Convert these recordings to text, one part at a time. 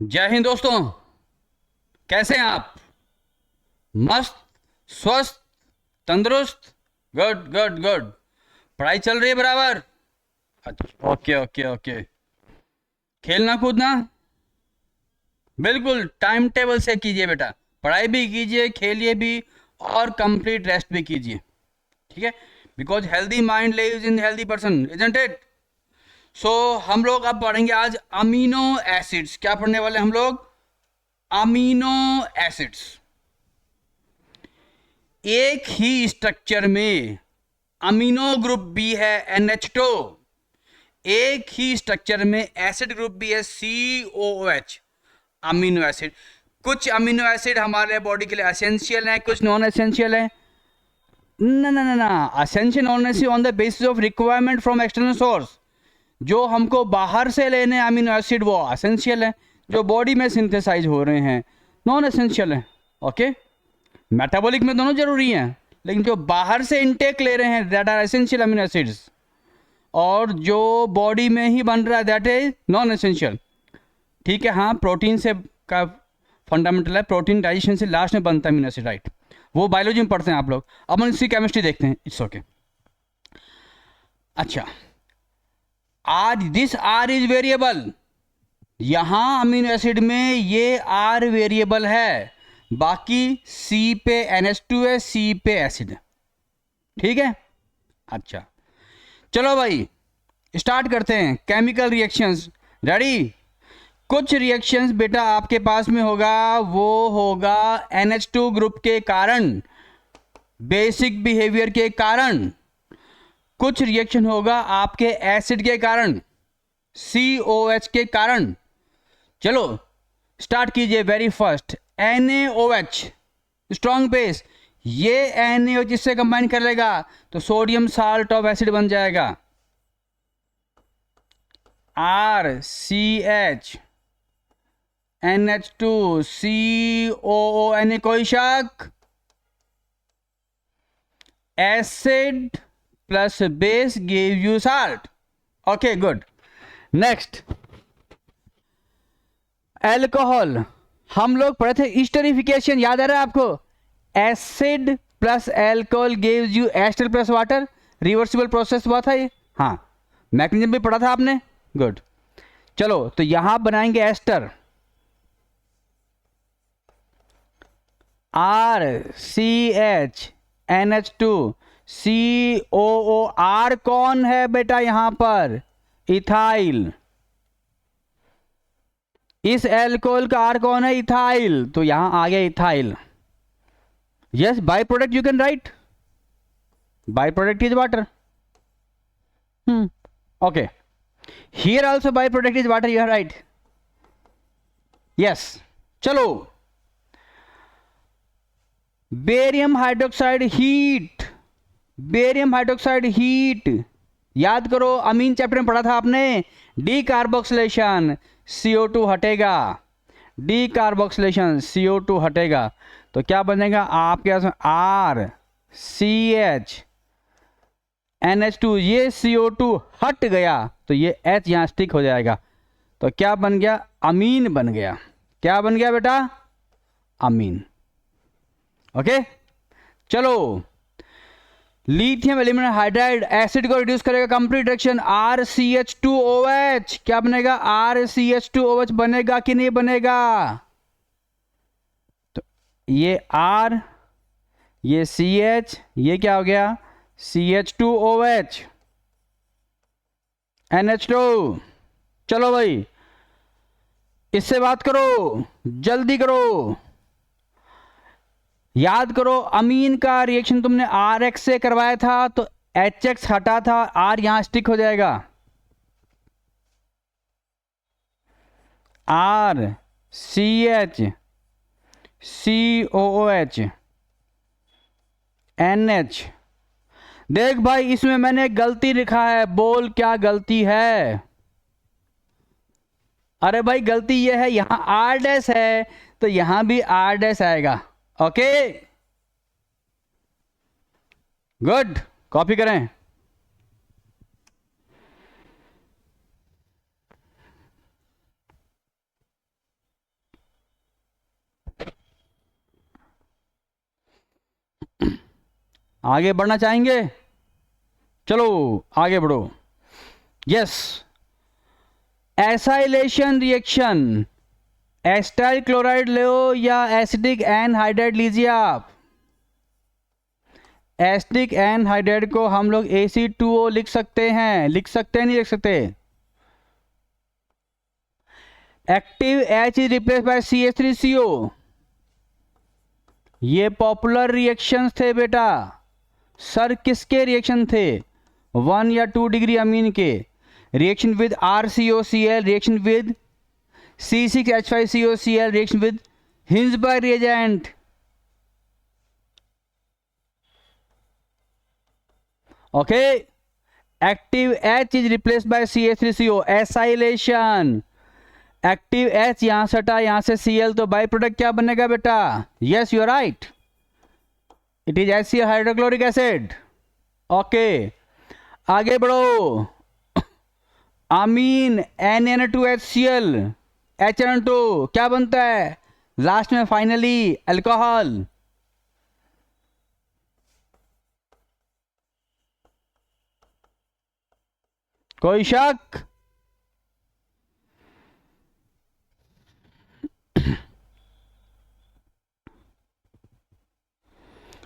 जय हिंद दोस्तों। कैसे हैं आप? मस्त, स्वस्थ, तंदुरुस्त। Good good good. पढ़ाई चल रही है बराबर? अच्छा, ओके ओके ओके। खेलना कूदना बिल्कुल टाइम टेबल से कीजिए बेटा। पढ़ाई भी कीजिए, खेलिए भी, और कंप्लीट रेस्ट भी कीजिए। ठीक है? Because healthy mind lives in healthy person, isn't it? So हम लोग अब पढ़ेंगे आज अमीनो एसिड्स। क्या पढ़ने वाले हम लोग? Amino acids. एक ही स्ट्रक्चर में अमीनो ग्रुप भी है NH2, एक ही स्ट्रक्चर में एसिड ग्रुप भी है COOH, अमीनो एसिड। कुछ अमीनो एसिड हमारे बॉडी के लिए एसेंशियल है, कुछ नॉन एसेंशियल है। ना ना ना ना, essential non essential on the basis of requirement from external source. जो हमको बाहर से लेने अमीनो एसिड वो एसेंशियल है, जो बॉडी में सिंथेसाइज हो रहे हैं नॉन एसेंशियल है। ओके? मेटाबॉलिक में दोनों जरूरी हैं, लेकिन जो बाहर से इनटेक ले रहे हैं that are essential amino acids, और जो बॉडी में ही बन रहा है दैट इज नॉन एसेंशियल। ठीक है, हाँ, प्रोटीन से का फंडामेंटल है, प्रोटीन डाइजेशन से लास्ट में बनता है अमीनो एसिड, राइट? वो बायोलॉजी में पढ़ते हैं आप लोग। अब हम इसकी केमिस्ट्री देखते हैं। It's okay. अच्छा, आज दिस आर इज वेरिएबल। यहां अमीनो एसिड में ये आर वेरिएबल है, बाकी सी पे NH2 है, सी पे एसिड है। ठीक है? अच्छा, चलो भाई स्टार्ट करते हैं केमिकल रिएक्शंस। रेडी? कुछ रिएक्शंस बेटा आपके पास में होगा, वो होगा NH2 ग्रुप के कारण, बेसिक बिहेवियर के कारण। कुछ रिएक्शन होगा आपके एसिड के कारण, COH के कारण। चलो स्टार्ट कीजिए। Very first NaOH, strong base. ये NaOH इससे कंबाइन कर लेगा तो सोडियम साल्ट ऑफ एसिड बन जाएगा, RCH NH2 COO। कोई शक? Acid plus base give you salt. Okay good. Next, alcohol. हम लोग पढ़े थे ईस्टरिफिकेशन, याद आ रहा है आपको? Acid plus alcohol gives you ester plus water. Reversible process हुआ था ये। हाँ, मैकेनिज्म भी पढ़ा था आपने। गुड। चलो तो यहां बनाएंगे ester, RCH NH2 COO। R कौन है बेटा यहां पर? इथाइल। इस एल्कोहल का R कौन है? इथाइल। तो यहां आ गया ethyl. Yes, by product you can write, by product is water. Okay, here also by product is water, you are right. Yes. चलो, barium hydroxide heat. Barium hydroxide heat याद करो, अमीन चैप्टर में पढ़ा था आपने। डी कार्बोक्सिलेशन, CO2 हटेगा। D carboxylation, CO2 हटेगा तो क्या बनेगा आपके पास में? RCH NH2। ये CO2 हट गया तो ये H यहां स्टिक हो जाएगा, तो क्या बन गया? अमीन बन गया। क्या बन गया बेटा? अमीन। ओके, चलो। लिथियम एल्यूमिनियम हाइड्राइड एसिड को रिड्यूस करेगा, कंप्लीट रिएक्शन, RCH2OH। क्या बनेगा? RCH2OH बनेगा कि नहीं बनेगा? तो ये R, ये CH, ये क्या हो गया? CH2OH NH2। चलो भाई इससे बात करो, जल्दी करो। याद करो, अमीन का रिएक्शन तुमने RX से करवाया था तो HX हटा था, R यहां स्टिक हो जाएगा। RCH COOH NH। देख भाई, इसमें मैंने गलती लिखा है, बोल क्या गलती है? अरे भाई गलती ये है, यहां R डैश है तो यहां भी R डैश आएगा। ओके गुड, कॉपी करें। आगे बढ़ना चाहेंगे? चलो आगे बढ़ो। Yes, acylation reaction, acetyl chloride लो या एसिडिक एनहाइड्राइड लीजिए आप। एसिडिक एनहाइड्राइड को हम लोग Ac2O लिख सकते हैं, लिख सकते हैं नहीं लिख सकते? Active H is replace by CH3CO। ये पॉपुलर रिएक्शंस थे बेटा। सर किसके रिएक्शन थे? 1 या 2 डिग्री अमीन के। Reaction with RCOCl, reaction with C6H5COCl, reaction with Hinsberg reagent. Okay, active H is replace by CH3CO, acylation. Active H यहां से हटा, यहां से Cl, तो बाई प्रोडक्ट क्या बनेगा बेटा? Yes, you are right, it is HCl hydrochloric acid. Okay, आगे बढ़ो। अमीन NN2HCl, HNO2 क्या बनता है लास्ट में? Finally alcohol. कोई शक?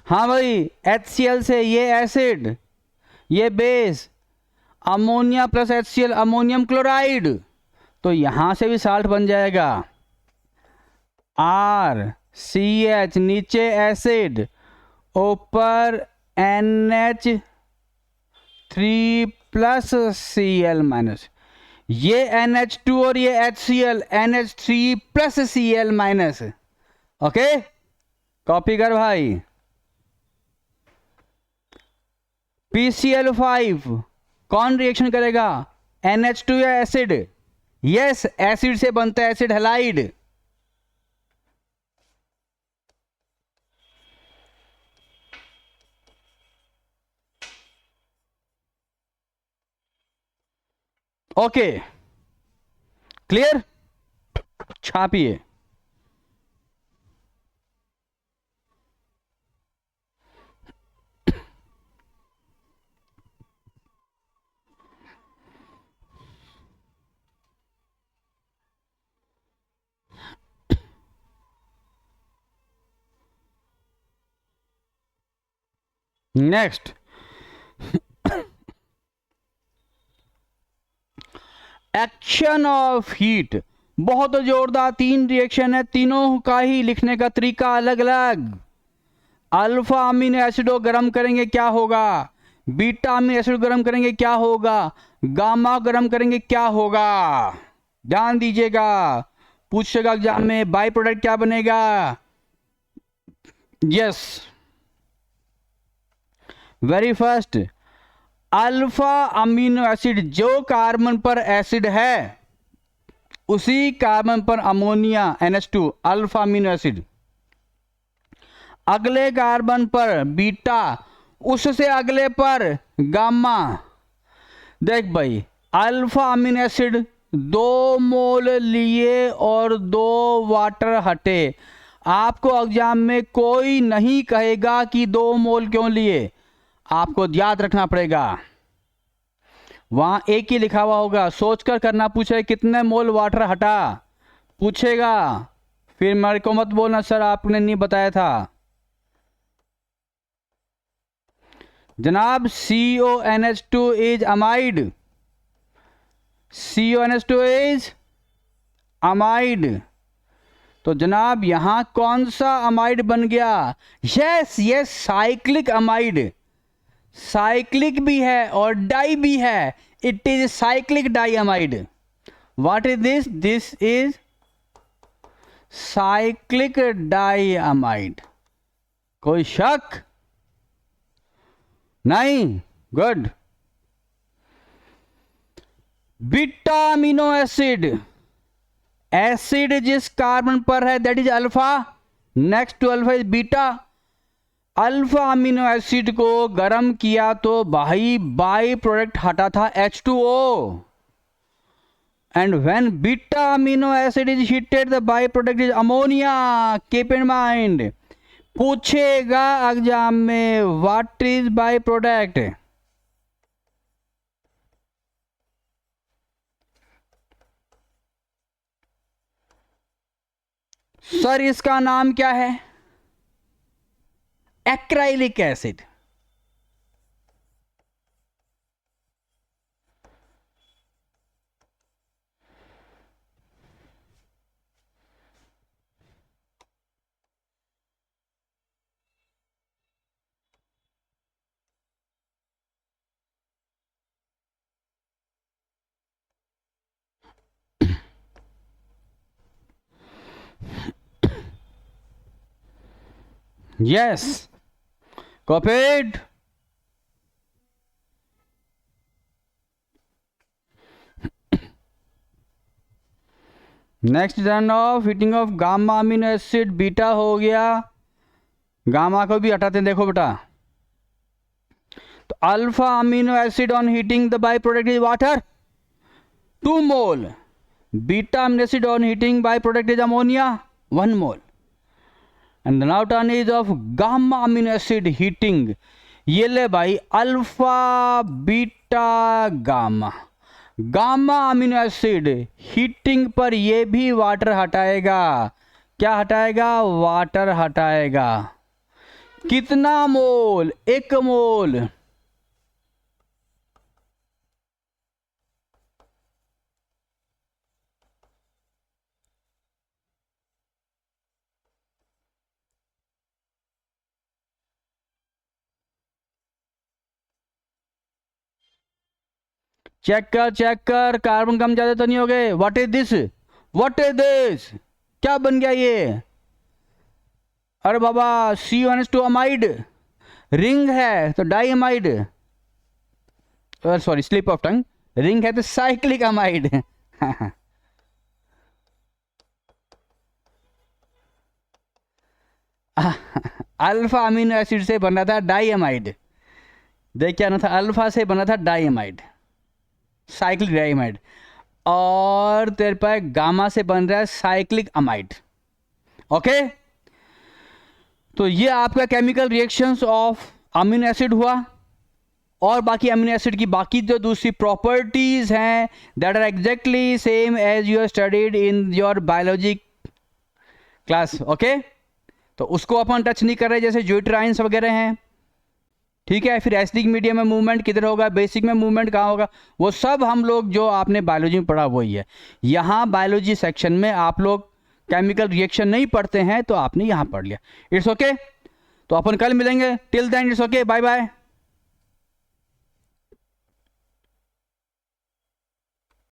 हाँ भाई, HCl से ये एसिड, ये base, ammonia plus HCl ammonium chloride, तो यहां से भी साल्ट बन जाएगा। RCH नीचे एसिड, ऊपर NH3 प्लस Cl माइनस, ये NH2 और ये HCl NH3 plus Cl minus. Okay, copy कर भाई। PCl5 कौन रिएक्शन करेगा? NH2 या एसिड? यस, एसिड से बनता है एसिड हैलाइड। Okay, clear? छापिए। Next, action of heat. बहुत जोरदार 3 रिएक्शन है, तीनों का ही लिखने का तरीका अलग अलग। अल्फा अमीनो एसिड को गर्म करेंगे क्या होगा? बीटा अमीनो एसिड गर्म करेंगे क्या होगा? गामा गर्म करेंगे क्या होगा? ध्यान दीजिएगा, पूछेगा एग्जाम में बाई प्रोडक्ट क्या बनेगा। Yes, very first, alpha amino acid जो कार्बन पर एसिड है उसी कार्बन पर ammonia NH2 alpha amino acid, अगले कार्बन पर बीटा, उससे अगले पर गामा। देख भाई, अल्फा अमीनो एसिड 2 मोल लिए और 2 वाटर हटे। आपको एग्जाम में कोई नहीं कहेगा कि 2 मोल क्यों लिए, आपको याद रखना पड़ेगा। वहां एक ही लिखा हुआ होगा, सोचकर करना। पूछे कितने मोल वाटर हटा, पूछेगा, फिर मेरे को मत बोलना सर आपने नहीं बताया था। जनाब CONH2 is amide, CONH2 is amide. तो जनाब यहां कौन सा अमाइड बन गया? Yes yes, cyclic amide. Cyclic भी है और डाई भी है, it is cyclic diamide. What is this? This is cyclic diamide. कोई शक नहीं? Good. Beta amino acid, acid जिस कार्बन पर है that is alpha, next to alpha is beta. Alpha amino acid को गर्म किया तो भाई बाई प्रोडक्ट हटा था H2O, and when beta amino acid is heated the by product is ammonia. Keep in mind, पूछेगा एग्जाम में what is by product. Sir इसका नाम क्या है? Acrylic acid. Yes. Copied. Next run of heating of gamma amino acid beta हो गया, gamma को भी हटाते हैं। देखो बेटा, तो alpha amino acid on heating the by product is water 2 mole, beta amino acid on heating by product is ammonia 1 mole, and the now turn is of gamma amino acid heating. ये ले भाई alpha beta gamma, gamma amino acid heating पर ये भी water हटाएगा। क्या हटाएगा? Water हटाएगा। कितना मोल? 1 मोल। Check कर carbon कम ज्यादा तो नहीं हो गए? What is this? What is this? क्या बन गया ये? अरे बाबा C1H2 अमाइड, रिंग है तो diamide, sorry slip of tongue, ring है तो cyclic amide. Alpha amino acid से बना था डाइअमाइड। देख क्या ना था, अल्फा से बना था डाइअमाइड, साइक्लिक डाइअमाइड, और तेरे पर गामा से बन रहा है साइक्लिक अमाइड। ओके, तो ये आपका chemical reactions of amino acid हुआ, और बाकी अमीनो एसिड की बाकी जो दूसरी प्रॉपर्टीज हैं that are exactly same as you studied in your biology class. Okay, तो उसको अपन टच नहीं कर रहे, जैसे ज्यूट्राइंस वगैरह हैं, ठीक है। फिर एसिडिक मीडियम में मूवमेंट किधर होगा, बेसिक में मूवमेंट कहाँ होगा, वो सब हम लोग जो आपने बायोलॉजी में पढ़ा वही है। यहाँ बायोलॉजी सेक्शन में आप लोग केमिकल रिएक्शन नहीं पढ़ते हैं, तो आपने यहाँ पढ़ लिया। इट्स ओके, तो अपन कल मिलेंगे। Till then it's okay, bye bye.